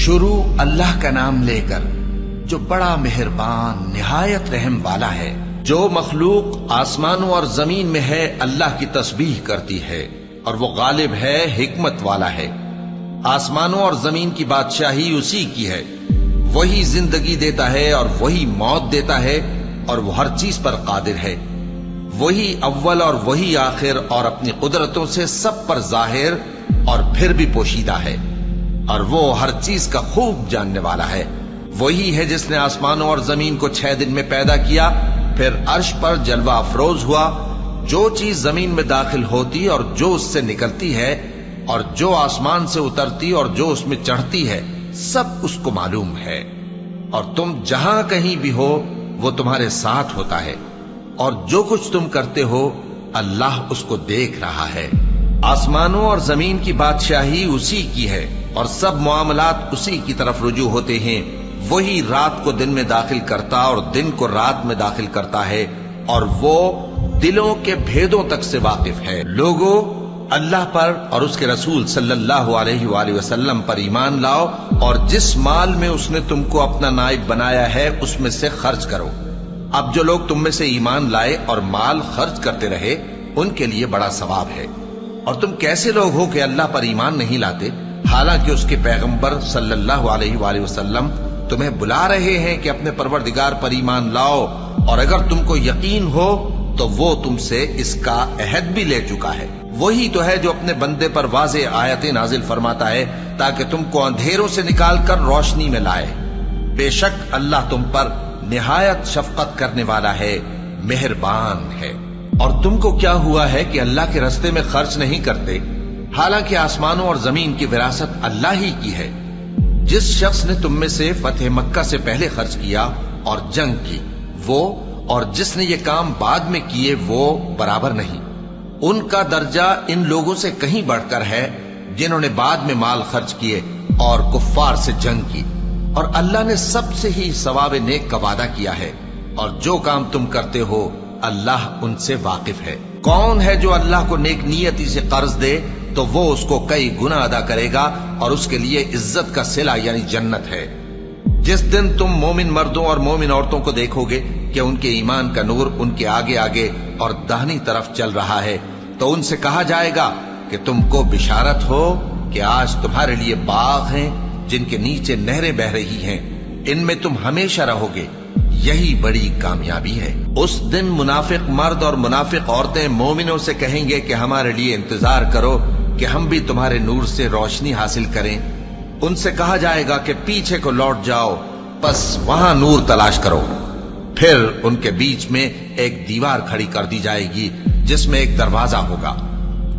شروع اللہ کا نام لے کر جو بڑا مہربان نہایت رحم والا ہے۔ جو مخلوق آسمانوں اور زمین میں ہے اللہ کی تسبیح کرتی ہے اور وہ غالب ہے، حکمت والا ہے۔ آسمانوں اور زمین کی بادشاہی اسی کی ہے، وہی زندگی دیتا ہے اور وہی موت دیتا ہے اور وہ ہر چیز پر قادر ہے۔ وہی اول اور وہی آخر اور اپنی قدرتوں سے سب پر ظاہر اور پھر بھی پوشیدہ ہے، اور وہ ہر چیز کا خوب جاننے والا ہے۔ وہی ہے جس نے آسمانوں اور زمین کو 6 دن میں پیدا کیا، پھر عرش پر جلوہ افروز ہوا۔ جو چیز زمین میں داخل ہوتی اور جو اس سے نکلتی ہے، اور جو آسمان سے اترتی اور جو اس میں چڑھتی ہے، سب اس کو معلوم ہے۔ اور تم جہاں کہیں بھی ہو وہ تمہارے ساتھ ہوتا ہے، اور جو کچھ تم کرتے ہو اللہ اس کو دیکھ رہا ہے۔ آسمانوں اور زمین کی بادشاہی اسی کی ہے، اور سب معاملات اسی کی طرف رجوع ہوتے ہیں۔ وہی رات کو دن میں داخل کرتا اور دن کو رات میں داخل کرتا ہے، اور وہ دلوں کے بھیدوں تک سے واقف ہے۔ لوگوں، اللہ پر اور اس کے رسول صلی اللہ علیہ وآلہ وسلم پر ایمان لاؤ، اور جس مال میں اس نے تم کو اپنا نائب بنایا ہے اس میں سے خرچ کرو۔ اب جو لوگ تم میں سے ایمان لائے اور مال خرچ کرتے رہے ان کے لیے بڑا ثواب ہے۔ اور تم کیسے لوگ ہو کہ اللہ پر ایمان نہیں لاتے، حالانکہ اس کے پیغمبر صلی اللہ علیہ وآلہ وسلم تمہیں بلا رہے ہیں کہ اپنے پروردگار پر ایمان لاؤ، اور اگر تم کو یقین ہو تو وہ تم سے اس کا عہد بھی لے چکا ہے۔ وہی تو ہے جو اپنے بندے پر واضح آیتیں نازل فرماتا ہے تاکہ تم کو اندھیروں سے نکال کر روشنی میں لائے۔ بے شک اللہ تم پر نہایت شفقت کرنے والا ہے، مہربان ہے۔ اور تم کو کیا ہوا ہے کہ اللہ کے راستے میں خرچ نہیں کرتے، حالانکہ آسمانوں اور زمین کی وراثت اللہ ہی کی ہے۔ جس شخص نے تم میں سے فتح مکہ سے پہلے خرچ کیا اور جنگ کی، وہ اور جس نے یہ کام بعد میں کیے وہ برابر نہیں۔ ان کا درجہ ان لوگوں سے کہیں بڑھ کر ہے جنہوں نے بعد میں مال خرچ کیے اور کفار سے جنگ کی، اور اللہ نے سب سے ہی ثواب نیک کا وعدہ کیا ہے، اور جو کام تم کرتے ہو اللہ ان سے واقف ہے۔ کون ہے جو اللہ کو نیک نیتی سے قرض دے تو وہ اس کو کئی گنا ادا کرے گا، اور اس کے لیے عزت کا صلہ یعنی جنت ہے۔ جس دن تم مومن مردوں اور مومن عورتوں کو دیکھو گے کہ ان کے ایمان کا نور ان کے آگے آگے اور داہنی طرف چل رہا ہے، تو ان سے کہا جائے گا کہ تم کو بشارت ہو کہ آج تمہارے لیے باغ ہیں جن کے نیچے نہریں بہ رہی ہیں، ان میں تم ہمیشہ رہو گے، یہی بڑی کامیابی ہے۔ اس دن منافق مرد اور منافق عورتیں مومنوں سے کہیں گے کہ ہمارے لیے انتظار کرو کہ ہم بھی تمہارے نور سے روشنی حاصل کریں۔ ان سے کہا جائے گا کہ پیچھے کو لوٹ جاؤ، پس وہاں نور تلاش کرو۔ پھر ان کے بیچ میں ایک دیوار کھڑی کر دی جائے گی جس میں ایک دروازہ ہوگا،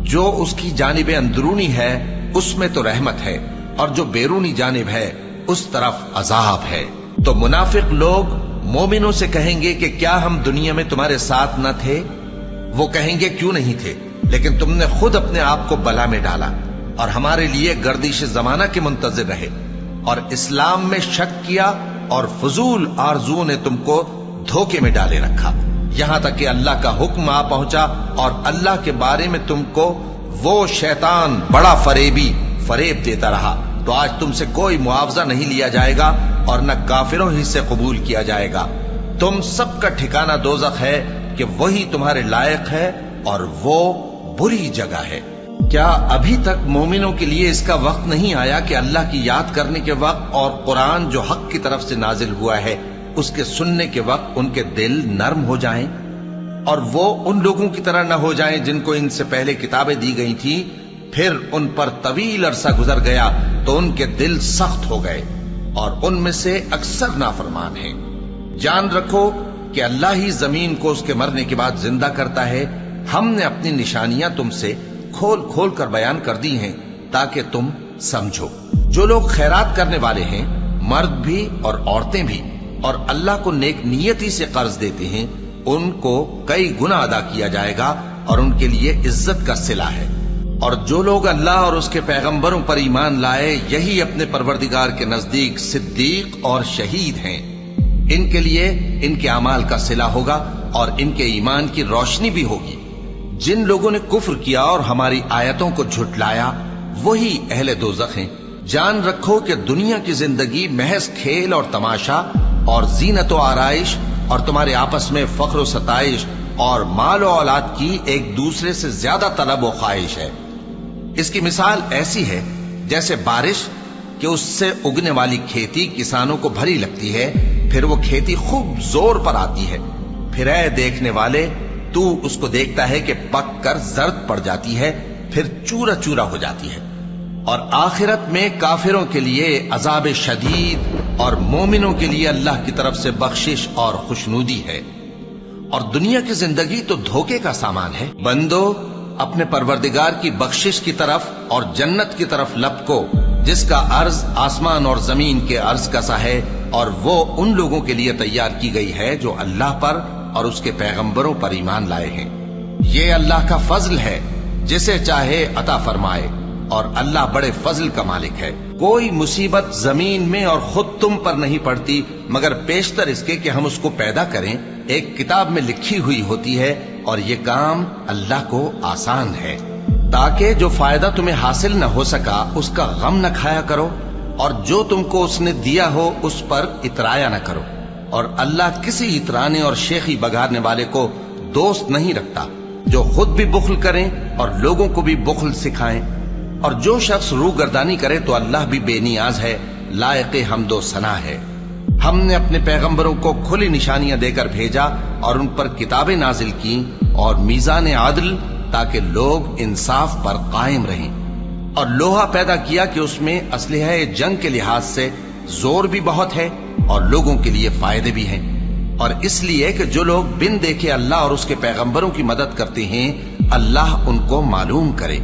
جو اس کی جانب اندرونی ہے اس میں تو رحمت ہے، اور جو بیرونی جانب ہے اس طرف عذاب ہے۔ تو منافق لوگ مومنوں سے کہیں گے کہ کیا ہم دنیا میں تمہارے ساتھ نہ تھے؟ وہ کہیں گے کیوں نہیں تھے، لیکن تم نے خود اپنے آپ کو بلا میں ڈالا اور ہمارے لیے گردش زمانہ کے منتظر رہے، اور اسلام میں شک کیا، اور فضول آرزو نے تم کو دھوکے میں ڈالے رکھا، یہاں تک کہ اللہ کا حکم آ پہنچا، اور اللہ کے بارے میں تم کو وہ شیطان بڑا فریب دیتا رہا۔ تو آج تم سے کوئی معاوضہ نہیں لیا جائے گا، اور نہ کافروں ہی سے قبول کیا جائے گا۔ تم سب کا ٹھکانہ دوزخ ہے کہ وہی تمہارے لائق ہے، اور وہ بری جگہ ہے۔ کیا ابھی تک مومنوں کے لیے اس کا وقت نہیں آیا کہ اللہ کی یاد کرنے کے وقت اور قرآن جو حق کی طرف سے نازل ہوا ہے اس کے سننے کے وقت ان کے دل نرم ہو جائیں، اور وہ ان لوگوں کی طرح نہ ہو جائیں جن کو ان سے پہلے کتابیں دی گئی تھیں، پھر ان پر طویل عرصہ گزر گیا تو ان کے دل سخت ہو گئے، اور ان میں سے اکثر نافرمان ہیں۔ جان رکھو کہ اللہ ہی زمین کو اس کے مرنے کے بعد زندہ کرتا ہے۔ ہم نے اپنی نشانیاں تم سے کھول کھول کر بیان کر دی ہیں تاکہ تم سمجھو۔ جو لوگ خیرات کرنے والے ہیں، مرد بھی اور عورتیں بھی، اور اللہ کو نیک نیتی سے قرض دیتے ہیں، ان کو کئی گنا ادا کیا جائے گا، اور ان کے لیے عزت کا صلہ ہے۔ اور جو لوگ اللہ اور اس کے پیغمبروں پر ایمان لائے، یہی اپنے پروردگار کے نزدیک صدیق اور شہید ہیں۔ ان کے لیے ان کے اعمال کا صلہ ہوگا، اور ان کے ایمان کی روشنی بھی ہوگی۔ جن لوگوں نے کفر کیا اور ہماری آیتوں کو جھٹلایا، وہی اہل دوزخ ہیں، جان رکھو کہ دنیا کی زندگی محض کھیل اور تماشا اور زینت و آرائش اور تمہارے آپس میں فخر و ستائش اور مال و اولاد کی ایک دوسرے سے زیادہ طلب و خواہش ہے۔ اس کی مثال ایسی ہے جیسے بارش کہ اس سے اگنے والی کھیتی کسانوں کو بھری لگتی ہے، پھر وہ کھیتی خوب زور پر آتی ہے، پھر اے دیکھنے والے تو اس کو دیکھتا ہے کہ پک کر زرد پڑ جاتی ہے، پھر چورا چورا ہو جاتی ہے۔ اور آخرت میں کافروں کے لیے عذاب شدید اور مومنوں کے لیے اللہ کی طرف سے بخشش اور خوشنودی ہے۔ اور دنیا کی زندگی تو دھوکے کا سامان ہے۔ بندو اپنے پروردگار کی بخشش کی طرف اور جنت کی طرف لپکو جس کا عرض آسمان اور زمین کے عرض کا سا ہے، اور وہ ان لوگوں کے لیے تیار کی گئی ہے جو اللہ پر اور اس کے پیغمبروں پر ایمان لائے ہیں۔ یہ اللہ کا فضل ہے، جسے چاہے عطا فرمائے، اور اللہ بڑے فضل کا مالک ہے۔ کوئی مصیبت زمین میں اور خود تم پر نہیں پڑتی مگر پیشتر اس کے کہ ہم اس کو پیدا کریں ایک کتاب میں لکھی ہوئی ہوتی ہے، اور یہ کام اللہ کو آسان ہے۔ تاکہ جو فائدہ تمہیں حاصل نہ ہو سکا اس کا غم نہ کھایا کرو، اور جو تم کو اس نے دیا ہو اس پر اترایا نہ کرو۔ اور اللہ کسی اترانے اور شیخی بگارنے والے کو دوست نہیں رکھتا، جو خود بھی بخل کریں اور لوگوں کو بھی بخل سکھائیں۔ اور جو شخص روح گردانی کرے تو اللہ بھی بے نیاز ہے، لائق حمد و ثنا ہے۔ ہم نے اپنے پیغمبروں کو کھلی نشانیاں دے کر بھیجا اور ان پر کتابیں نازل کی اور میزان عدل، تاکہ لوگ انصاف پر قائم رہیں۔ اور لوہا پیدا کیا کہ اس میں اسلحہ جنگ کے لحاظ سے زور بھی بہت ہے اور لوگوں کے لیے فائدے بھی ہیں، اور اس لیے کہ جو لوگ بن دیکھے اللہ اور اس کے پیغمبروں کی مدد کرتے ہیں اللہ ان کو معلوم کرے۔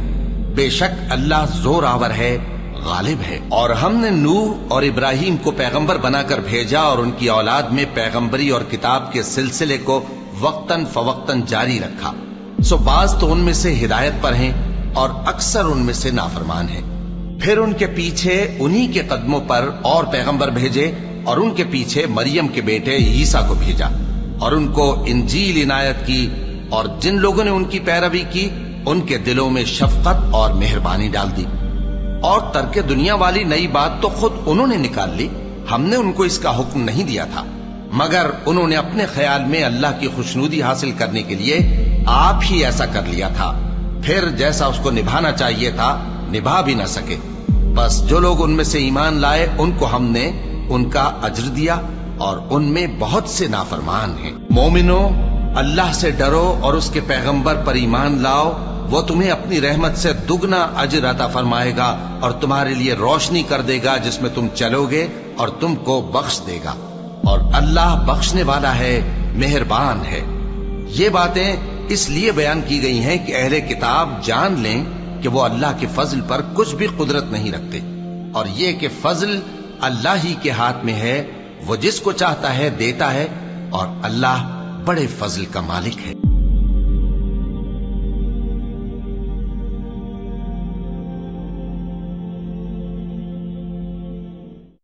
بے شک اللہ زور آور ہے، غالب ہے۔ اور ہم نے نوح اور ابراہیم کو پیغمبر بنا کر بھیجا اور ان کی اولاد میں پیغمبری اور کتاب کے سلسلے کو وقتاً فوقتاً جاری رکھا، سو بعض تو ان میں سے ہدایت پر ہیں اور اکثر ان میں سے نافرمان ہیں۔ پھر ان کے پیچھے انہی کے قدموں پر اور پیغمبر بھیجے، اور ان کے پیچھے مریم کے بیٹے عیسیٰ کو بھیجا، اور ان کو انجیل عنایت کی، اور جن لوگوں نے ان کی پیروی کی ان کے دلوں میں شفقت اور مہربانی ڈال دی۔ اور ترک دنیا والی نئی بات تو خود انہوں نے نکال لی، ہم نے ان کو اس کا حکم نہیں دیا تھا، مگر انہوں نے اپنے خیال میں اللہ کی خوشنودی حاصل کرنے کے لیے آپ ہی ایسا کر لیا تھا، پھر جیسا اس کو نبھانا چاہیے تھا نبھا بھی نہ سکے۔ بس جو لوگ ان میں سے ایمان لائے ان کو ہم نے ان کا اجر دیا، اور ان میں بہت سے نافرمان ہیں۔ مومنو اللہ سے ڈرو اور اس کے پیغمبر پر ایمان لاؤ، وہ تمہیں اپنی رحمت سے دگنا اجر عطا فرمائے گا اور تمہارے لیے روشنی کر دے گا جس میں تم چلو گے اور تم کو بخش دے گا، اور اللہ بخشنے والا ہے، مہربان ہے۔ یہ باتیں اس لیے بیان کی گئی ہیں کہ اہل کتاب جان لیں کہ وہ اللہ کے فضل پر کچھ بھی قدرت نہیں رکھتے، اور یہ کہ فضل اللہ ہی کے ہاتھ میں ہے، وہ جس کو چاہتا ہے دیتا ہے، اور اللہ بڑے فضل کا مالک ہے۔